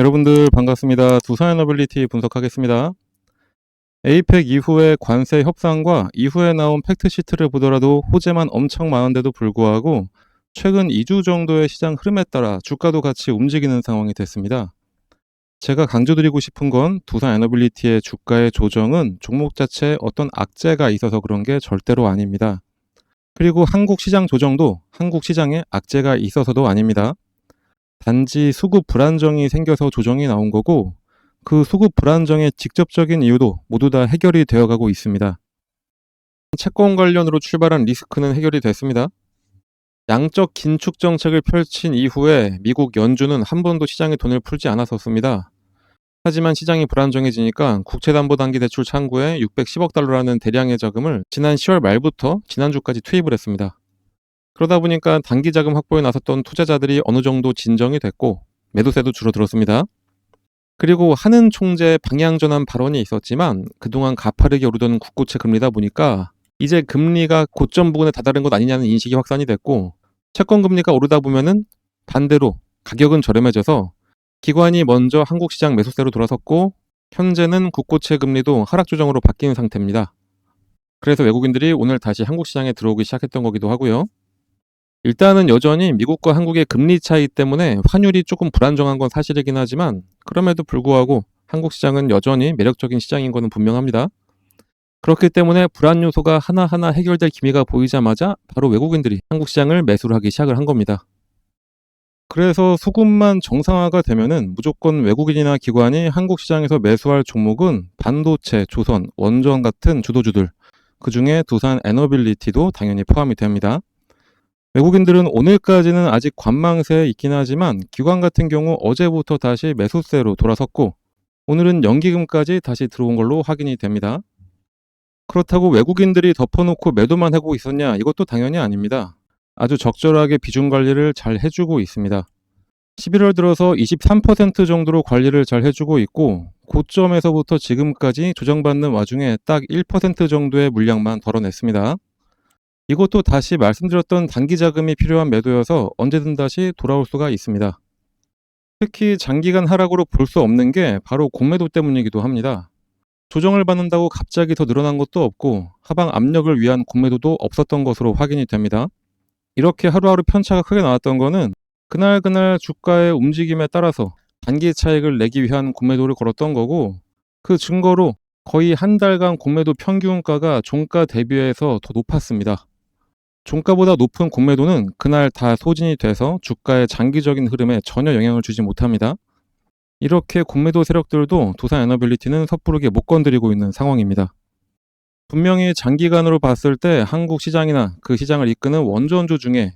여러분들 반갑습니다. 두산에너빌리티 분석하겠습니다. 에이펙 이후의 관세 협상과 이후에 나온 팩트시트를 보더라도 호재만 엄청 많은데도 불구하고 최근 2주 정도의 시장 흐름에 따라 주가도 같이 움직이는 상황이 됐습니다. 제가 강조드리고 싶은 건 두산에너빌리티의 주가의 조정은 종목 자체에 어떤 악재가 있어서 그런 게 절대로 아닙니다. 그리고 한국 시장 조정도 한국 시장에 악재가 있어서도 아닙니다. 단지 수급 불안정이 생겨서 조정이 나온 거고 그 수급 불안정의 직접적인 이유도 모두 다 해결이 되어가고 있습니다. 채권 관련으로 출발한 리스크는 해결이 됐습니다. 양적 긴축 정책을 펼친 이후에 미국 연준은 한 번도 시장에 돈을 풀지 않았었습니다. 하지만 시장이 불안정해지니까 국채담보단기대출 창구에 610억 달러라는 대량의 자금을 지난 10월 말부터 지난주까지 투입을 했습니다. 그러다 보니까 단기 자금 확보에 나섰던 투자자들이 어느 정도 진정이 됐고 매도세도 줄어들었습니다. 그리고 하는 총재의 방향 전환 발언이 있었지만 그동안 가파르게 오르던 국고채 금리다 보니까 이제 금리가 고점 부근에 다다른 것 아니냐는 인식이 확산이 됐고 채권 금리가 오르다 보면은 반대로 가격은 저렴해져서 기관이 먼저 한국 시장 매수세로 돌아섰고 현재는 국고채 금리도 하락 조정으로 바뀐 상태입니다. 그래서 외국인들이 오늘 다시 한국 시장에 들어오기 시작했던 거기도 하고요. 일단은 여전히 미국과 한국의 금리 차이 때문에 환율이 조금 불안정한 건 사실이긴 하지만 그럼에도 불구하고 한국 시장은 여전히 매력적인 시장인 것은 분명합니다. 그렇기 때문에 불안 요소가 하나하나 해결될 기미가 보이자마자 바로 외국인들이 한국 시장을 매수를 하기 시작을 한 겁니다. 그래서 수급만 정상화가 되면은 무조건 외국인이나 기관이 한국 시장에서 매수할 종목은 반도체, 조선, 원전 같은 주도주들, 그 중에 두산 에너빌리티도 당연히 포함이 됩니다. 외국인들은 오늘까지는 아직 관망세에 있긴 하지만 기관 같은 경우 어제부터 다시 매수세로 돌아섰고 오늘은 연기금까지 다시 들어온 걸로 확인이 됩니다. 그렇다고 외국인들이 덮어놓고 매도만 하고 있었냐? 이것도 당연히 아닙니다. 아주 적절하게 비중 관리를 잘 해주고 있습니다. 11월 들어서 23% 정도로 관리를 잘 해주고 있고 고점에서부터 지금까지 조정받는 와중에 딱 1% 정도의 물량만 덜어냈습니다. 이것도 다시 말씀드렸던 단기 자금이 필요한 매도여서 언제든 다시 돌아올 수가 있습니다. 특히 장기간 하락으로 볼 수 없는 게 바로 공매도 때문이기도 합니다. 조정을 받는다고 갑자기 더 늘어난 것도 없고 하방 압력을 위한 공매도도 없었던 것으로 확인이 됩니다. 이렇게 하루하루 편차가 크게 나왔던 거는 그날 주가의 움직임에 따라서 단기 차익을 내기 위한 공매도를 걸었던 거고 그 증거로 거의 한 달간 공매도 평균가가 종가 대비해서 더 높았습니다. 종가보다 높은 공매도는 그날 다 소진이 돼서 주가의 장기적인 흐름에 전혀 영향을 주지 못합니다. 이렇게 공매도 세력들도 두산에너빌리티는 섣부르게 못 건드리고 있는 상황입니다. 분명히 장기간으로 봤을 때 한국 시장이나 그 시장을 이끄는 원전주 중에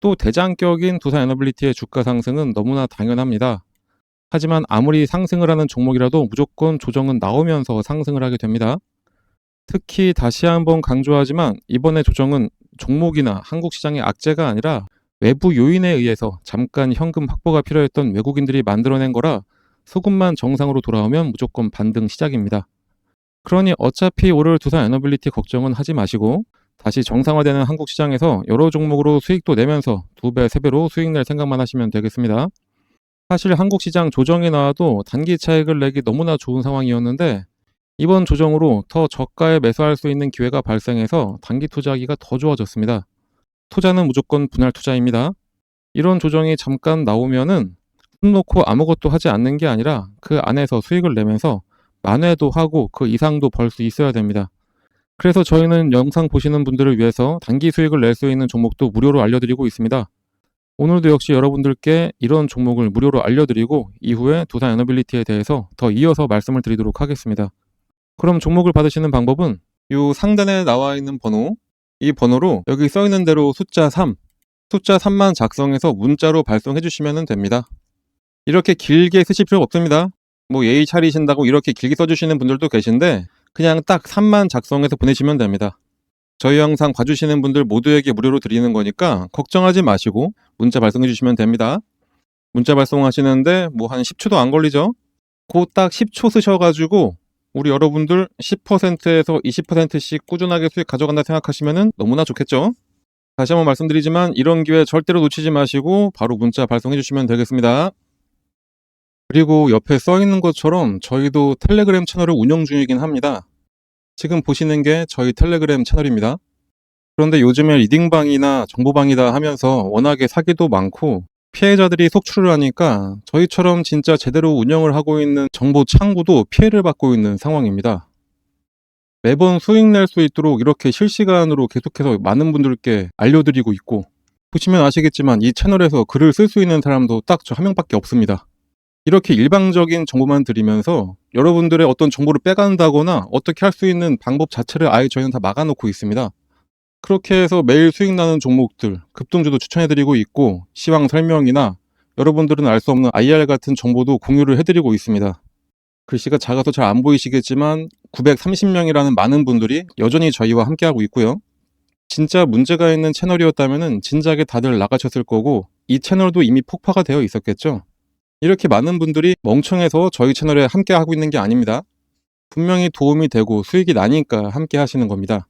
또 대장격인 두산에너빌리티의 주가 상승은 너무나 당연합니다. 하지만 아무리 상승을 하는 종목이라도 무조건 조정은 나오면서 상승을 하게 됩니다. 특히 다시 한번 강조하지만 이번에 조정은 종목이나 한국 시장의 악재가 아니라 외부 요인에 의해서 잠깐 현금 확보가 필요했던 외국인들이 만들어낸 거라 수급만 정상으로 돌아오면 무조건 반등 시작입니다. 그러니 어차피 오를 두산에너빌리티 걱정은 하지 마시고 다시 정상화되는 한국 시장에서 여러 종목으로 수익도 내면서 2배, 3배로 수익 낼 생각만 하시면 되겠습니다. 사실 한국 시장 조정이 나와도 단기 차익을 내기 너무나 좋은 상황이었는데 이번 조정으로 더 저가에 매수할 수 있는 기회가 발생해서 단기 투자하기가 더 좋아졌습니다. 투자는 무조건 분할 투자입니다. 이런 조정이 잠깐 나오면은 손 놓고 아무것도 하지 않는 게 아니라 그 안에서 수익을 내면서 만회도 하고 그 이상도 벌 수 있어야 됩니다. 그래서 저희는 영상 보시는 분들을 위해서 단기 수익을 낼 수 있는 종목도 무료로 알려드리고 있습니다. 오늘도 역시 여러분들께 이런 종목을 무료로 알려드리고 이후에 두산에너빌리티에 대해서 더 이어서 말씀을 드리도록 하겠습니다. 그럼 종목을 받으시는 방법은 이 상단에 나와 있는 번호, 이 번호로 여기 써 있는 대로 숫자 3만 작성해서 문자로 발송해 주시면 됩니다. 이렇게 길게 쓰실 필요 없습니다. 뭐 예의 차리신다고 이렇게 길게 써주시는 분들도 계신데 그냥 딱 3만 작성해서 보내시면 됩니다. 저희 영상 봐주시는 분들 모두에게 무료로 드리는 거니까 걱정하지 마시고 문자 발송해 주시면 됩니다. 문자 발송하시는데 뭐 한 10초도 안 걸리죠? 그 딱 10초 쓰셔가지고 우리 여러분들 10%에서 20%씩 꾸준하게 수익 가져간다 생각하시면 너무나 좋겠죠? 다시 한번 말씀드리지만 이런 기회 절대로 놓치지 마시고 바로 문자 발송해 주시면 되겠습니다. 그리고 옆에 써 있는 것처럼 저희도 텔레그램 채널을 운영 중이긴 합니다. 지금 보시는 게 저희 텔레그램 채널입니다. 그런데 요즘에 리딩방이나 정보방이다 하면서 워낙에 사기도 많고 피해자들이 속출을 하니까 저희처럼 진짜 제대로 운영을 하고 있는 정보 창구도 피해를 받고 있는 상황입니다. 매번 수익 낼 수 있도록 이렇게 실시간으로 계속해서 많은 분들께 알려드리고 있고, 보시면 아시겠지만 이 채널에서 글을 쓸 수 있는 사람도 딱 저 한 명밖에 없습니다. 이렇게 일방적인 정보만 드리면서 여러분들의 어떤 정보를 빼간다거나 어떻게 할 수 있는 방법 자체를 아예 저희는 다 막아놓고 있습니다. 그렇게 해서 매일 수익 나는 종목들 급등주도 추천해드리고 있고, 시황 설명이나 여러분들은 알 수 없는 IR 같은 정보도 공유를 해드리고 있습니다. 글씨가 작아서 잘 안 보이시겠지만 930명이라는 많은 분들이 여전히 저희와 함께하고 있고요. 진짜 문제가 있는 채널이었다면 진작에 다들 나가셨을 거고 이 채널도 이미 폭파가 되어 있었겠죠. 이렇게 많은 분들이 멍청해서 저희 채널에 함께하고 있는 게 아닙니다. 분명히 도움이 되고 수익이 나니까 함께 하시는 겁니다.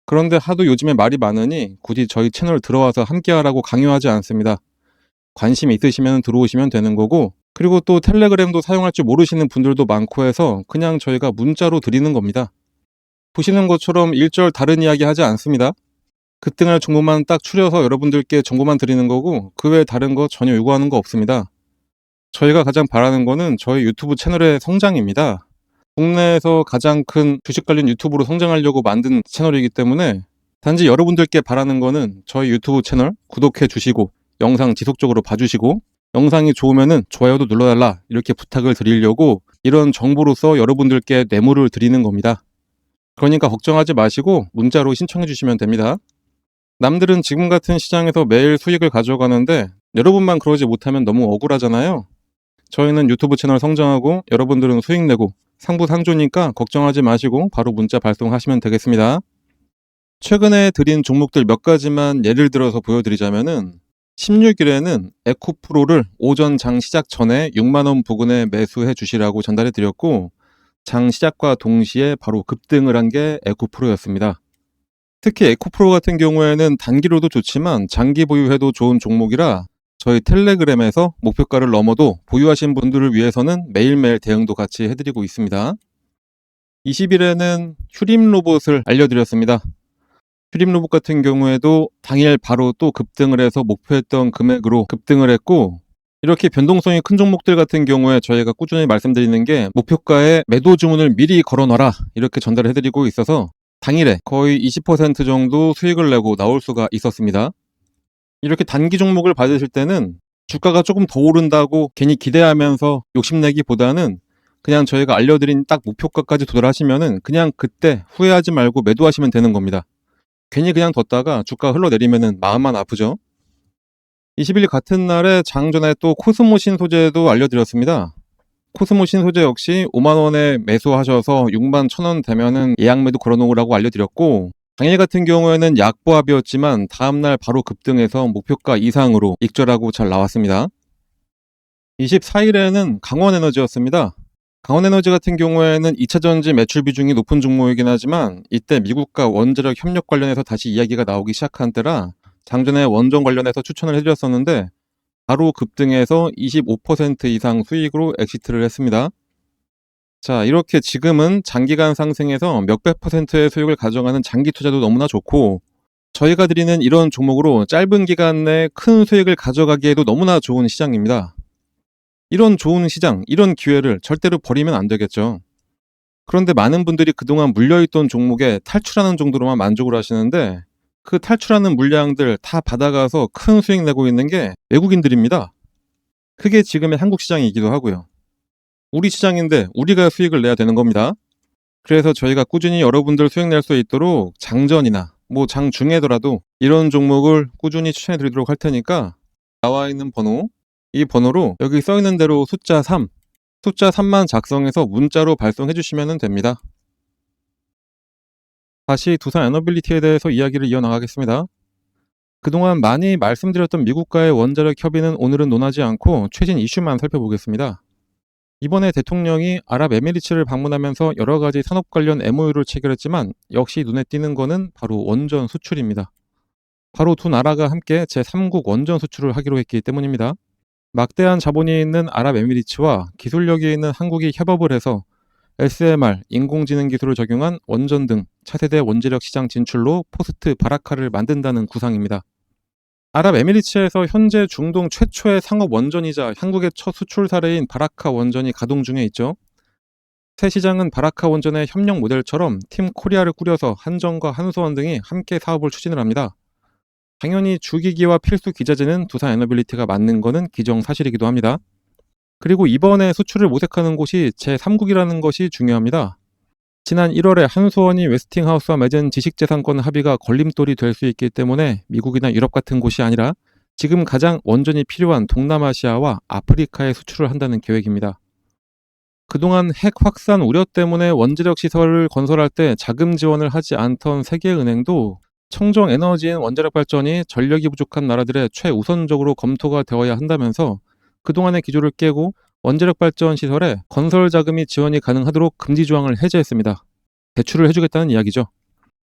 그런데 하도 요즘에 말이 많으니 굳이 저희 채널 들어와서 함께하라고 강요하지 않습니다. 관심 있으시면 들어오시면 되는 거고, 그리고 또 텔레그램도 사용할 줄 모르시는 분들도 많고 해서 그냥 저희가 문자로 드리는 겁니다. 보시는 것처럼 일절 다른 이야기 하지 않습니다. 급등할 정보만 딱 추려서 여러분들께 정보만 드리는 거고 그 외에 다른 거 전혀 요구하는 거 없습니다. 저희가 가장 바라는 거는 저희 유튜브 채널의 성장입니다. 국내에서 가장 큰 주식 관련 유튜브로 성장하려고 만든 채널이기 때문에 단지 여러분들께 바라는 거는 저희 유튜브 채널 구독해 주시고 영상 지속적으로 봐주시고 영상이 좋으면은 좋아요도 눌러달라 이렇게 부탁을 드리려고 이런 정보로서 여러분들께 뇌물을 드리는 겁니다. 그러니까 걱정하지 마시고 문자로 신청해 주시면 됩니다. 남들은 지금 같은 시장에서 매일 수익을 가져가는데 여러분만 그러지 못하면 너무 억울하잖아요. 저희는 유튜브 채널 성장하고 여러분들은 수익 내고 상부상조니까 걱정하지 마시고 바로 문자 발송하시면 되겠습니다. 최근에 드린 종목들 몇 가지만 예를 들어서 보여드리자면은 16일에는 에코프로를 오전 장 시작 전에 6만원 부근에 매수해 주시라고 전달해 드렸고, 장 시작과 동시에 바로 급등을 한 게 에코프로였습니다. 특히 에코프로 같은 경우에는 단기로도 좋지만 장기 보유해도 좋은 종목이라 저희 텔레그램에서 목표가를 넘어도 보유하신 분들을 위해서는 매일매일 대응도 같이 해드리고 있습니다. 20일에는 휴림 로봇을 알려드렸습니다. 휴림 로봇 같은 경우에도 당일 바로 또 급등을 해서 목표했던 금액으로 급등을 했고, 이렇게 변동성이 큰 종목들 같은 경우에 저희가 꾸준히 말씀드리는 게 목표가에 매도 주문을 미리 걸어놔라 이렇게 전달을 해드리고 있어서 당일에 거의 20% 정도 수익을 내고 나올 수가 있었습니다. 이렇게 단기 종목을 받으실 때는 주가가 조금 더 오른다고 괜히 기대하면서 욕심내기보다는 그냥 저희가 알려드린 딱 목표가까지 도달하시면은 그냥 그때 후회하지 말고 매도하시면 되는 겁니다. 괜히 그냥 뒀다가 주가 흘러내리면은 마음만 아프죠. 20일 같은 날에 장전에 또 코스모 신소재도 알려드렸습니다. 코스모 신소재 역시 5만원에 매수하셔서 6만 1천원 되면은 예약 매도 걸어놓으라고 알려드렸고, 당일 같은 경우에는 약보합이었지만 다음날 바로 급등해서 목표가 이상으로 익절하고 잘 나왔습니다. 24일에는 강원에너지였습니다. 강원에너지 같은 경우에는 2차전지 매출 비중이 높은 종목이긴 하지만 이때 미국과 원자력 협력 관련해서 다시 이야기가 나오기 시작한 때라 장전에 원전 관련해서 추천을 해드렸었는데 바로 급등해서 25% 이상 수익으로 엑시트를 했습니다. 자, 이렇게 지금은 장기간 상승해서 몇백 %의 수익을 가져가는 장기 투자도 너무나 좋고, 저희가 드리는 이런 종목으로 짧은 기간 내에 큰 수익을 가져가기에도 너무나 좋은 시장입니다. 이런 좋은 시장, 이런 기회를 절대로 버리면 안 되겠죠. 그런데 많은 분들이 그동안 물려있던 종목에 탈출하는 정도로만 만족을 하시는데 그 탈출하는 물량들 다 받아가서 큰 수익 내고 있는 게 외국인들입니다. 그게 지금의 한국 시장이기도 하고요. 우리 시장인데 우리가 수익을 내야 되는 겁니다. 그래서 저희가 꾸준히 여러분들 수익 낼 수 있도록 장전이나 뭐 장중에더라도 이런 종목을 꾸준히 추천해 드리도록 할 테니까 나와 있는 번호, 이 번호로 여기 써 있는 대로 숫자 3만 작성해서 문자로 발송해 주시면 됩니다. 다시 두산 에너빌리티에 대해서 이야기를 이어나가겠습니다. 그동안 많이 말씀드렸던 미국과의 원자력 협의는 오늘은 논하지 않고 최신 이슈만 살펴보겠습니다. 이번에 대통령이 아랍에미리트를 방문하면서 여러 가지 산업 관련 MOU를 체결했지만 역시 눈에 띄는 거는 바로 원전 수출입니다. 바로 두 나라가 함께 제3국 원전 수출을 하기로 했기 때문입니다. 막대한 자본이 있는 아랍에미리츠와 기술력이 있는 한국이 협업을 해서 SMR, 인공지능 기술을 적용한 원전 등 차세대 원자력 시장 진출로 포스트 바라카를 만든다는 구상입니다. 아랍에미리츠에서 현재 중동 최초의 상업 원전이자 한국의 첫 수출 사례인 바라카 원전이 가동 중에 있죠. 새 시장은 바라카 원전의 협력 모델처럼 팀 코리아를 꾸려서 한전과 한수원 등이 함께 사업을 추진을 합니다. 당연히 주기기와 필수 기자재는 두산에너빌리티가 맡는 것은 기정사실이기도 합니다. 그리고 이번에 수출을 모색하는 곳이 제3국이라는 것이 중요합니다. 지난 1월에 한수원이 웨스팅하우스와 맺은 지식재산권 합의가 걸림돌이 될 수 있기 때문에 미국이나 유럽 같은 곳이 아니라 지금 가장 원전이 필요한 동남아시아와 아프리카에 수출을 한다는 계획입니다. 그동안 핵 확산 우려 때문에 원자력 시설을 건설할 때 자금 지원을 하지 않던 세계은행도 청정 에너지인 원자력 발전이 전력이 부족한 나라들의 최우선적으로 검토가 되어야 한다면서 그동안의 기조를 깨고 원자력 발전 시설에 건설 자금이 지원이 가능하도록 금지 조항을 해제했습니다. 대출을 해주겠다는 이야기죠.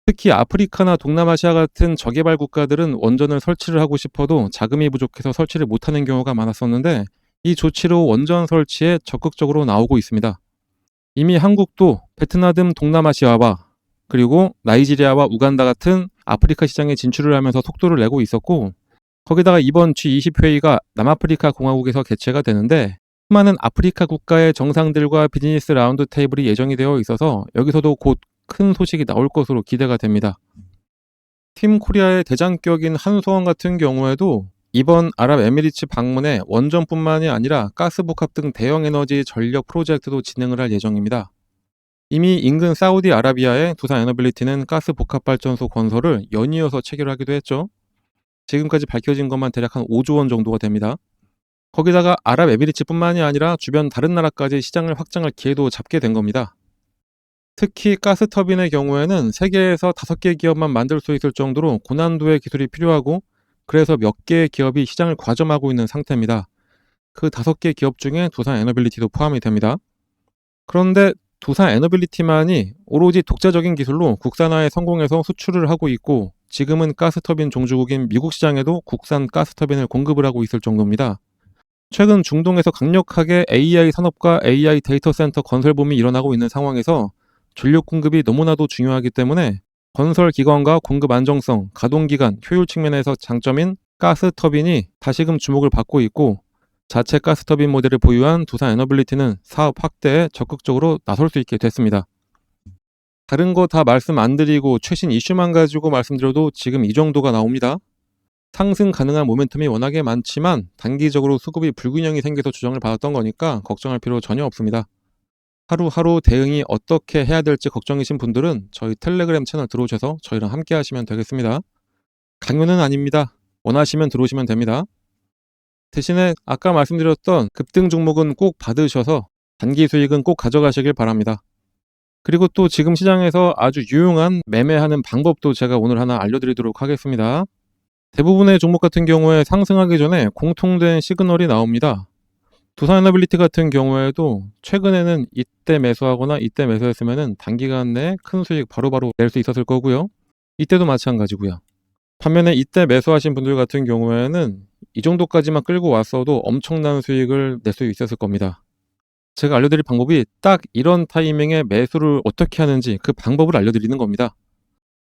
특히 아프리카나 동남아시아 같은 저개발 국가들은 원전을 설치를 하고 싶어도 자금이 부족해서 설치를 못하는 경우가 많았었는데 이 조치로 원전 설치에 적극적으로 나오고 있습니다. 이미 한국도 베트남 등 동남아시아와 그리고 나이지리아와 우간다 같은 아프리카 시장에 진출을 하면서 속도를 내고 있었고 거기다가 이번 G20 회의가 남아프리카 공화국에서 개최가 되는데 수많은 아프리카 국가의 정상들과 비즈니스 라운드 테이블이 예정이 되어 있어서 여기서도 곧 큰 소식이 나올 것으로 기대가 됩니다. 팀 코리아의 대장격인 한수원 같은 경우에도 이번 아랍에미리츠 방문에 원전뿐만이 아니라 가스복합 등 대형 에너지 전력 프로젝트도 진행을 할 예정입니다. 이미 인근 사우디아라비아의 두산에너빌리티는 가스복합발전소 건설을 연이어서 체결하기도 했죠. 지금까지 밝혀진 것만 대략 한 5조 원 정도가 됩니다. 거기다가 아랍에미리츠뿐만이 아니라 주변 다른 나라까지 시장을 확장할 기회도 잡게 된 겁니다. 특히 가스터빈의 경우에는 세계에서 5개 기업만 만들 수 있을 정도로 고난도의 기술이 필요하고 그래서 몇 개의 기업이 시장을 과점하고 있는 상태입니다. 그 5개 기업 중에 두산에너빌리티도 포함이 됩니다. 그런데 두산에너빌리티만이 오로지 독자적인 기술로 국산화에 성공해서 수출을 하고 있고 지금은 가스터빈 종주국인 미국 시장에도 국산 가스터빈을 공급을 하고 있을 정도입니다. 최근 중동에서 강력하게 AI 산업과 AI 데이터 센터 건설 붐이 일어나고 있는 상황에서 전력 공급이 너무나도 중요하기 때문에 건설 기관과 공급 안정성, 가동 기간, 효율 측면에서 장점인 가스터빈이 다시금 주목을 받고 있고 자체 가스터빈 모델을 보유한 두산에너빌리티는 사업 확대에 적극적으로 나설 수 있게 됐습니다. 다른 거 다 말씀 안 드리고 최신 이슈만 가지고 말씀드려도 지금 이 정도가 나옵니다. 상승 가능한 모멘텀이 워낙에 많지만 단기적으로 수급이 불균형이 생겨서 조정을 받았던 거니까 걱정할 필요 전혀 없습니다. 하루하루 대응이 어떻게 해야 될지 걱정이신 분들은 저희 텔레그램 채널 들어오셔서 저희랑 함께 하시면 되겠습니다. 강요는 아닙니다. 원하시면 들어오시면 됩니다. 대신에 아까 말씀드렸던 급등 종목은 꼭 받으셔서 단기 수익은 꼭 가져가시길 바랍니다. 그리고 또 지금 시장에서 아주 유용한 매매하는 방법도 제가 오늘 하나 알려드리도록 하겠습니다. 대부분의 종목 같은 경우에 상승하기 전에 공통된 시그널이 나옵니다. 두산에너빌리티 같은 경우에도 최근에는 이때 매수하거나 이때 매수했으면 단기간 내에 큰 수익 바로바로 낼 수 있었을 거고요. 이때도 마찬가지고요. 반면에 이때 매수하신 분들 같은 경우에는 이 정도까지만 끌고 왔어도 엄청난 수익을 낼 수 있었을 겁니다. 제가 알려드릴 방법이 딱 이런 타이밍에 매수를 어떻게 하는지 그 방법을 알려드리는 겁니다.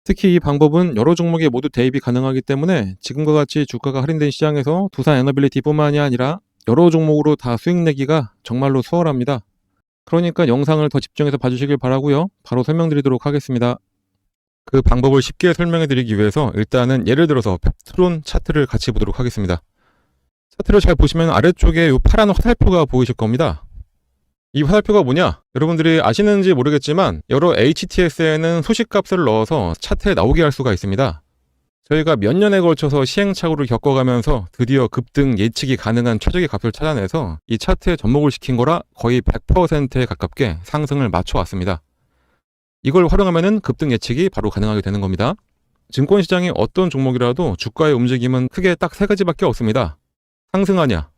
특히 이 방법은 여러 종목에 모두 대입이 가능하기 때문에 지금과 같이 주가가 할인된 시장에서 두산에너빌리티뿐만이 아니라 여러 종목으로 다 수익 내기가 정말로 수월합니다. 그러니까 영상을 더 집중해서 봐주시길 바라고요. 바로 설명드리도록 하겠습니다. 그 방법을 쉽게 설명해 드리기 위해서 일단은 예를 들어서 펩트론 차트를 같이 보도록 하겠습니다. 차트를 잘 보시면 아래쪽에 이 파란 화살표가 보이실 겁니다. 이 화살표가 뭐냐? 여러분들이 아시는지 모르겠지만 여러 HTS에는 소식값을 넣어서 차트에 나오게 할 수가 있습니다. 저희가 몇 년에 걸쳐서 시행착오를 겪어가면서 드디어 급등 예측이 가능한 최적의 값을 찾아내서 이 차트에 접목을 시킨 거라 거의 100%에 가깝게 상승을 맞춰왔습니다. 이걸 활용하면 급등 예측이 바로 가능하게 되는 겁니다. 증권시장의 어떤 종목이라도 주가의 움직임은 크게 딱 3가지밖에 없습니다. 상승하냐,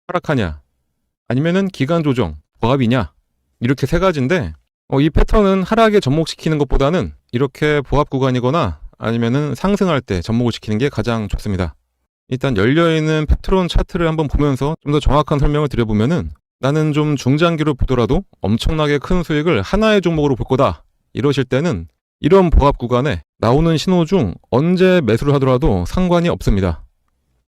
하락하냐, 아니면은 기간 조정, 보합이냐, 이렇게 3가지인데 이 패턴은 하락에 접목시키는 것보다는 이렇게 보합 구간이거나 아니면은 상승할 때 접목을 시키는 게 가장 좋습니다. 일단 열려있는 팩트론 차트를 한번 보면서 좀 더 정확한 설명을 드려보면은, 나는 좀 중장기로 보더라도 엄청나게 큰 수익을 하나의 종목으로 볼 거다 이러실 때는 이런 보합 구간에 나오는 신호 중 언제 매수를 하더라도 상관이 없습니다.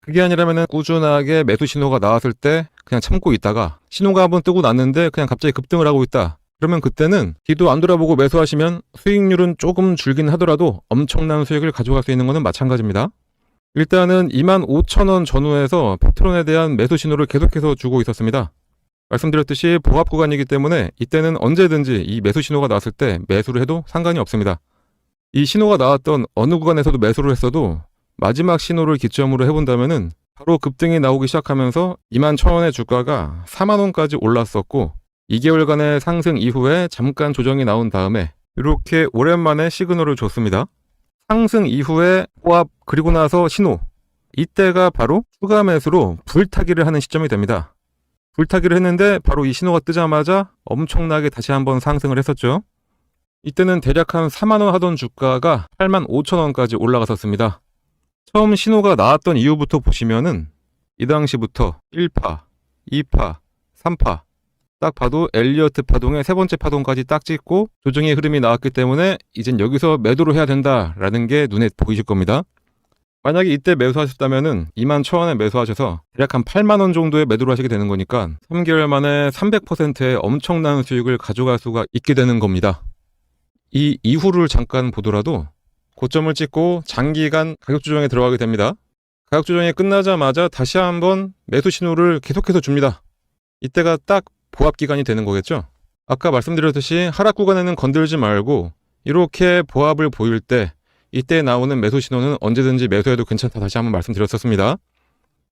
그게 아니라면 꾸준하게 매수 신호가 나왔을 때 그냥 참고 있다가 신호가 한번 뜨고 났는데 그냥 갑자기 급등을 하고 있다, 그러면 그때는 뒤도 안 돌아보고 매수하시면 수익률은 조금 줄긴 하더라도 엄청난 수익을 가져갈 수 있는 것은 마찬가지입니다. 일단은 25,000원 전후에서 팩트론에 대한 매수 신호를 계속해서 주고 있었습니다. 말씀드렸듯이 보합 구간이기 때문에 이때는 언제든지 이 매수 신호가 나왔을 때 매수를 해도 상관이 없습니다. 이 신호가 나왔던 어느 구간에서도 매수를 했어도 마지막 신호를 기점으로 해본다면은 바로 급등이 나오기 시작하면서 21,000원의 주가가 40,000원까지 올랐었고 2개월간의 상승 이후에 잠깐 조정이 나온 다음에 이렇게 오랜만에 시그널을 줬습니다. 상승 이후에 보합, 그리고 나서 신호, 이때가 바로 추가 매수로 불타기를 하는 시점이 됩니다. 불타기를 했는데 바로 이 신호가 뜨자마자 엄청나게 다시 한번 상승을 했었죠. 이때는 대략 한 40,000원 하던 주가가 85,000원까지 올라갔었습니다. 처음 신호가 나왔던 이후부터 보시면은 이 당시부터 1파, 2파, 3파 딱 봐도 엘리어트 파동의 세 번째 파동까지 딱 찍고 조정의 흐름이 나왔기 때문에 이젠 여기서 매도를 해야 된다라는 게 눈에 보이실 겁니다. 만약에 이때 매수하셨다면은 21,000원에 매수하셔서 대략 한 80,000원 정도의 매도를 하시게 되는 거니까 3개월 만에 300%의 엄청난 수익을 가져갈 수가 있게 되는 겁니다. 이 이후를 잠깐 보더라도 고점을 찍고 장기간 가격 조정에 들어가게 됩니다. 가격 조정이 끝나자마자 다시 한번 매수 신호를 계속해서 줍니다. 이때가 딱 보합 기간이 되는 거겠죠. 아까 말씀드렸듯이 하락 구간에는 건들지 말고 이렇게 보합을 보일 때 이때 나오는 매수 신호는 언제든지 매수해도 괜찮다, 다시 한번 말씀드렸었습니다.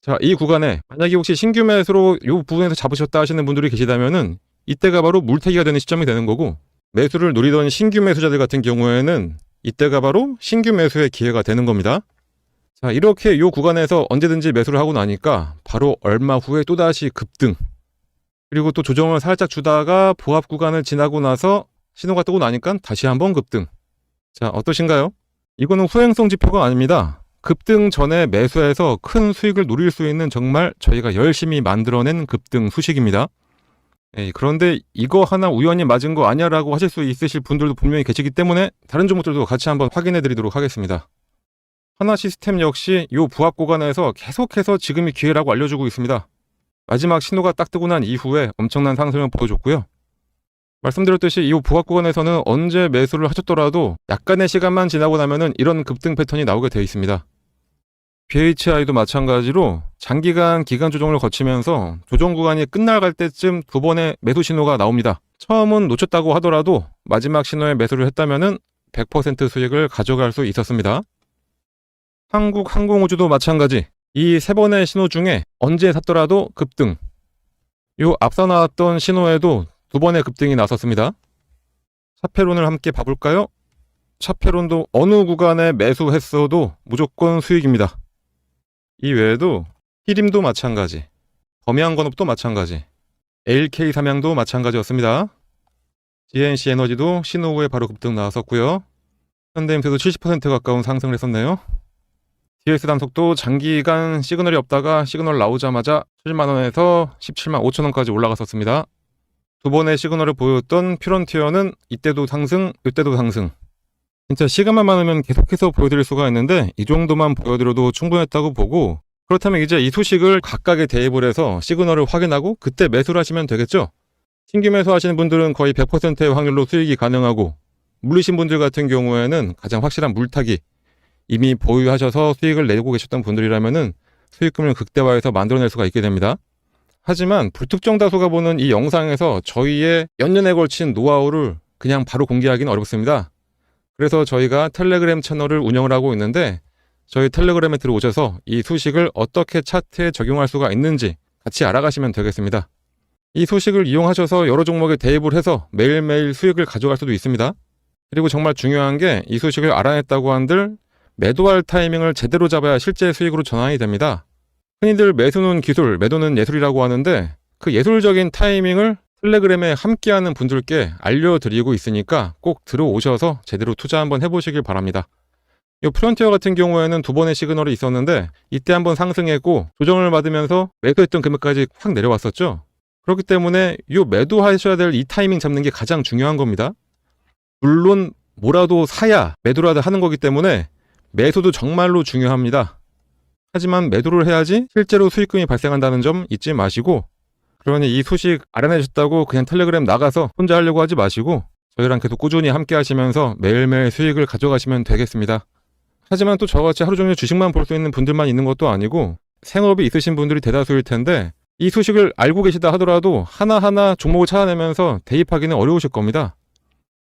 자, 이 구간에 만약에 혹시 신규 매수로 이 부분에서 잡으셨다 하시는 분들이 계시다면은 이때가 바로 물타기가 되는 시점이 되는 거고, 매수를 노리던 신규 매수자들 같은 경우에는 이때가 바로 신규 매수의 기회가 되는 겁니다. 자, 이렇게 이 구간에서 언제든지 매수를 하고 나니까 바로 얼마 후에 또다시 급등, 그리고 또 조정을 살짝 주다가 보합 구간을 지나고 나서 신호가 뜨고 나니까 다시 한번 급등. 자, 어떠신가요? 이거는 후행성 지표가 아닙니다. 급등 전에 매수해서 큰 수익을 노릴 수 있는 정말 저희가 열심히 만들어낸 급등 수식입니다. 그런데 이거 하나 우연히 맞은 거 아니야 라고 하실 수 있으실 분들도 분명히 계시기 때문에 다른 종목들도 같이 한번 확인해 드리도록 하겠습니다. 하나시스템 역시 이 부합 구간에서 계속해서 지금이 기회라고 알려주고 있습니다. 마지막 신호가 딱 뜨고 난 이후에 엄청난 상승을 보여줬고요. 말씀드렸듯이 이 부합 구간에서는 언제 매수를 하셨더라도 약간의 시간만 지나고 나면은 이런 급등 패턴이 나오게 되어 있습니다. BHI도 마찬가지로 장기간 기간 조정을 거치면서 조정 구간이 끝나갈 때쯤 두 번의 매수 신호가 나옵니다. 처음은 놓쳤다고 하더라도 마지막 신호에 매수를 했다면은 100% 수익을 가져갈 수 있었습니다. 한국항공우주도 마찬가지. 이 세 번의 신호 중에 언제 샀더라도 급등. 요 앞서 나왔던 신호에도 두 번의 급등이 나섰습니다. 차페론을 함께 봐볼까요? 차페론도 어느 구간에 매수했어도 무조건 수익입니다. 이 외에도 히림도 마찬가지, 범양건업도 마찬가지, LK 삼양도 마찬가지였습니다. GNC 에너지도 신호 후에 바로 급등 나왔었고요. 현대임스도 70% 가까운 상승을 했었네요. DS 단속도 장기간 시그널이 없다가 시그널 나오자마자 7만원에서 17만 5천원까지 올라갔었습니다. 두 번의 시그널을 보였던 퓨런티어는 이때도 상승, 이때도 상승. 진짜 시간만 많으면 계속해서 보여드릴 수가 있는데 이 정도만 보여드려도 충분했다고 보고, 그렇다면 이제 이 소식을 각각의 대입을 해서 시그널을 확인하고 그때 매수를 하시면 되겠죠. 신규 매수하시는 분들은 거의 100%의 확률로 수익이 가능하고, 물리신 분들 같은 경우에는 가장 확실한 물타기, 이미 보유하셔서 수익을 내고 계셨던 분들이라면은 수익금을 극대화해서 만들어낼 수가 있게 됩니다. 하지만 불특정 다수가 보는 이 영상에서 저희의 몇 년에 걸친 노하우를 그냥 바로 공개하기는 어렵습니다. 그래서 저희가 텔레그램 채널을 운영을 하고 있는데 저희 텔레그램에 들어오셔서 이 소식을 어떻게 차트에 적용할 수가 있는지 같이 알아가시면 되겠습니다. 이 소식을 이용하셔서 여러 종목에 대입을 해서 매일매일 수익을 가져갈 수도 있습니다. 그리고 정말 중요한 게 이 소식을 알아냈다고 한들 매도할 타이밍을 제대로 잡아야 실제 수익으로 전환이 됩니다. 흔히들 매수는 기술, 매도는 예술이라고 하는데 그 예술적인 타이밍을 텔레그램에 함께하는 분들께 알려드리고 있으니까 꼭 들어오셔서 제대로 투자 한번 해보시길 바랍니다. 이 프론티어 같은 경우에는 두 번의 시그널이 있었는데 이때 한번 상승했고 조정을 받으면서 매도했던 금액까지 확 내려왔었죠. 그렇기 때문에 이 매도하셔야 될 이 타이밍 잡는 게 가장 중요한 겁니다. 물론 뭐라도 사야 매도라도 하는 거기 때문에 매수도 정말로 중요합니다. 하지만 매도를 해야지 실제로 수익금이 발생한다는 점 잊지 마시고, 그러니 이 소식 알아내셨다고 그냥 텔레그램 나가서 혼자 하려고 하지 마시고 저희랑 계속 꾸준히 함께 하시면서 매일매일 수익을 가져가시면 되겠습니다. 하지만 또 저같이 하루 종일 주식만 볼 수 있는 분들만 있는 것도 아니고 생업이 있으신 분들이 대다수일 텐데 이 소식을 알고 계시다 하더라도 하나하나 종목을 찾아내면서 대입하기는 어려우실 겁니다.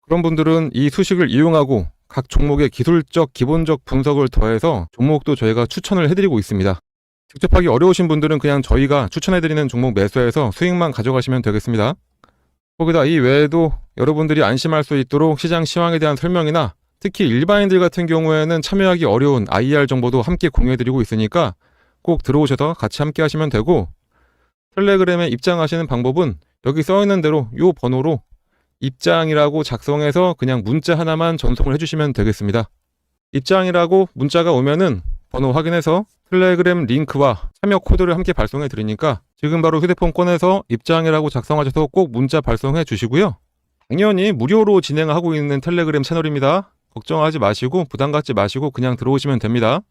그런 분들은 이 소식을 이용하고 각 종목의 기술적, 기본적 분석을 더해서 종목도 저희가 추천을 해드리고 있습니다. 직접 하기 어려우신 분들은 그냥 저희가 추천해드리는 종목 매수해서 수익만 가져가시면 되겠습니다. 거기다 이 외에도 여러분들이 안심할 수 있도록 시장 시황에 대한 설명이나 특히 일반인들 같은 경우에는 참여하기 어려운 IR 정보도 함께 공유해드리고 있으니까 꼭 들어오셔서 같이 함께 하시면 되고, 텔레그램에 입장하시는 방법은 여기 써있는 대로 이 번호로 입장이라고 작성해서 그냥 문자 하나만 전송을 해주시면 되겠습니다. 입장이라고 문자가 오면은 번호 확인해서 텔레그램 링크와 참여 코드를 함께 발송해 드리니까 지금 바로 휴대폰 꺼내서 입장이라고 작성하셔서 꼭 문자 발송해 주시고요. 당연히 무료로 진행하고 있는 텔레그램 채널입니다. 걱정하지 마시고 부담 갖지 마시고 그냥 들어오시면 됩니다.